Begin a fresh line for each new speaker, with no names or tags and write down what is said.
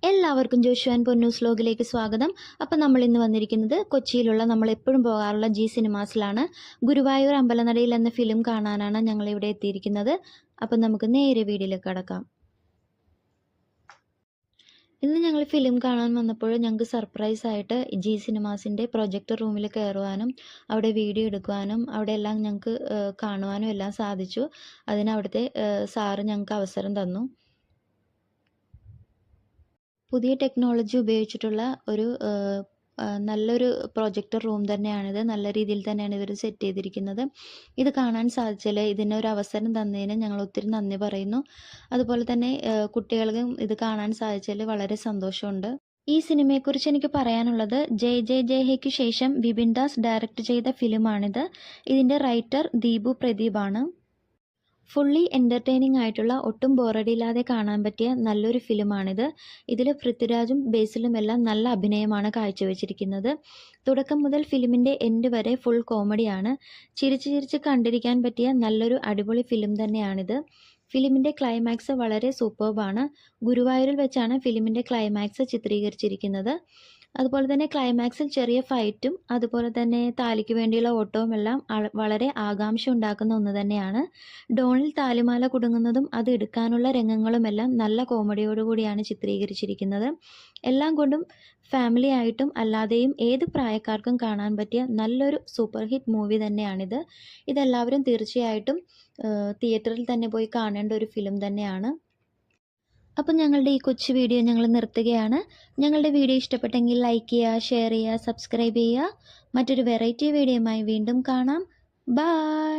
എല്ലാവർക്കും ജോഷു ആൻഡ് പൊന്നൂസ് വ്ലോഗിലേക്ക് സ്വാഗതം. അപ്പോൾ നമ്മൾ ഇന്ന് വന്നിരിക്കുന്നത് കൊച്ചിയിലുള്ള നമ്മൾ എപ്പോഴും പോകാറുള്ള ജി സിനിമാസിലാണ്. ഗുരുവായൂർ അമ്പലനടയിൽ എന്ന ഫിലിം കാണാനാണ് ഞങ്ങൾ ഇവിടെ എത്തിയിരിക്കുന്നത്. അപ്പം നമുക്ക് നേരെ വീഡിയോയിലേക്ക് കടക്കാം. ഇന്ന് ഞങ്ങൾ ഫിലിം കാണാൻ വന്നപ്പോൾ ഞങ്ങൾക്ക് സർപ്രൈസ് ആയിട്ട് ജി സിനിമാസിൻ്റെ പ്രൊജക്ടർ റൂമിൽ കയറുവാനും അവിടെ വീഡിയോ എടുക്കുവാനും അവിടെ എല്ലാം ഞങ്ങൾക്ക് കാണുവാനും എല്ലാം സാധിച്ചു. അതിന് അവിടുത്തെ സാറ് ഞങ്ങൾക്ക് അവസരം തന്നു. പുതിയ ടെക്നോളജി ഉപയോഗിച്ചിട്ടുള്ള ഒരു നല്ലൊരു പ്രൊജക്ടർ റൂം തന്നെയാണിത്. നല്ല രീതിയിൽ തന്നെയാണ് ഇവർ സെറ്റ് ചെയ്തിരിക്കുന്നത്. ഇത് കാണാൻ സാധിച്ചാൽ ഇതിനൊരു അവസരം തന്നതിന് ഞങ്ങൾ ഒത്തിരി നന്ദി പറയുന്നു. അതുപോലെ തന്നെ കുട്ടികൾക്കും ഇത് കാണാൻ സാധിച്ചാൽ വളരെ സന്തോഷമുണ്ട്. ഈ സിനിമയെക്കുറിച്ച് എനിക്ക് പറയാനുള്ളത് ജയ് ഹേക്ക് ശേഷം വിപിൻ ദാസ് ഡയറക്റ്റ് ചെയ്ത ഫിലിമാണിത്. ഇതിൻ്റെ റൈറ്റർ ദീപു പ്രദീപാണ്. ഫുള്ളി എൻ്റർടൈനിങ് ആയിട്ടുള്ള ഒട്ടും ബോറടിയില്ലാതെ കാണാൻ പറ്റിയ നല്ലൊരു ഫിലിമാണിത്. ഇതിൽ പൃഥ്വിരാജും ബേസിലും എല്ലാം നല്ല അഭിനയമാണ് കാഴ്ചവെച്ചിരിക്കുന്നത്. തുടക്കം മുതൽ ഫിലിമിൻ്റെ എൻഡ് വരെ ഫുൾ കോമഡിയാണ്. ചിരിച്ച് കണ്ടിരിക്കാൻ പറ്റിയ നല്ലൊരു അടിപൊളി ഫിലിം തന്നെയാണിത്. ഫിലിമിൻ്റെ ക്ലൈമാക്സ് വളരെ സൂപ്പർബാണ്. ഗുരുവായൂരിൽ വെച്ചാണ് ഫിലിമിൻ്റെ ക്ലൈമാക്സ് ചിത്രീകരിച്ചിരിക്കുന്നത്. അതുപോലെ തന്നെ ക്ലൈമാക്സിൽ ചെറിയ ഫൈറ്റും അതുപോലെ തന്നെ താലിക്ക് വേണ്ടിയുള്ള ഓട്ടവും എല്ലാം വളരെ ആകാംക്ഷ ഉണ്ടാക്കുന്ന ഒന്ന് തന്നെയാണ്. ഡോണിൽ താലിമാല കുടുങ്ങുന്നതും അത് എടുക്കാനുള്ള രംഗങ്ങളുമെല്ലാം നല്ല കോമഡിയോടുകൂടിയാണ് ചിത്രീകരിച്ചിരിക്കുന്നത്. എല്ലാം കൊണ്ടും ഫാമിലി ആയിട്ടും അല്ലാതെയും ഏത് പ്രായക്കാർക്കും കാണാൻ പറ്റിയ നല്ലൊരു സൂപ്പർ ഹിറ്റ് മൂവി തന്നെയാണിത്. ഇതെല്ലാവരും തീർച്ചയായിട്ടും തിയേറ്ററിൽ തന്നെ പോയി കാണേണ്ട ഒരു ഫിലിം തന്നെയാണ്. അപ്പം ഞങ്ങളുടെ ഈ കൊച്ചു വീഡിയോ ഞങ്ങൾ നിർത്തുകയാണ്. ഞങ്ങളുടെ വീഡിയോ ഇഷ്ടപ്പെട്ടെങ്കിൽ ലൈക്ക് ചെയ്യുക, ഷെയർ ചെയ്യുക, സബ്സ്ക്രൈബ് ചെയ്യുക. മറ്റൊരു വെറൈറ്റി വീഡിയോയുമായി വീണ്ടും കാണാം. ബൈ.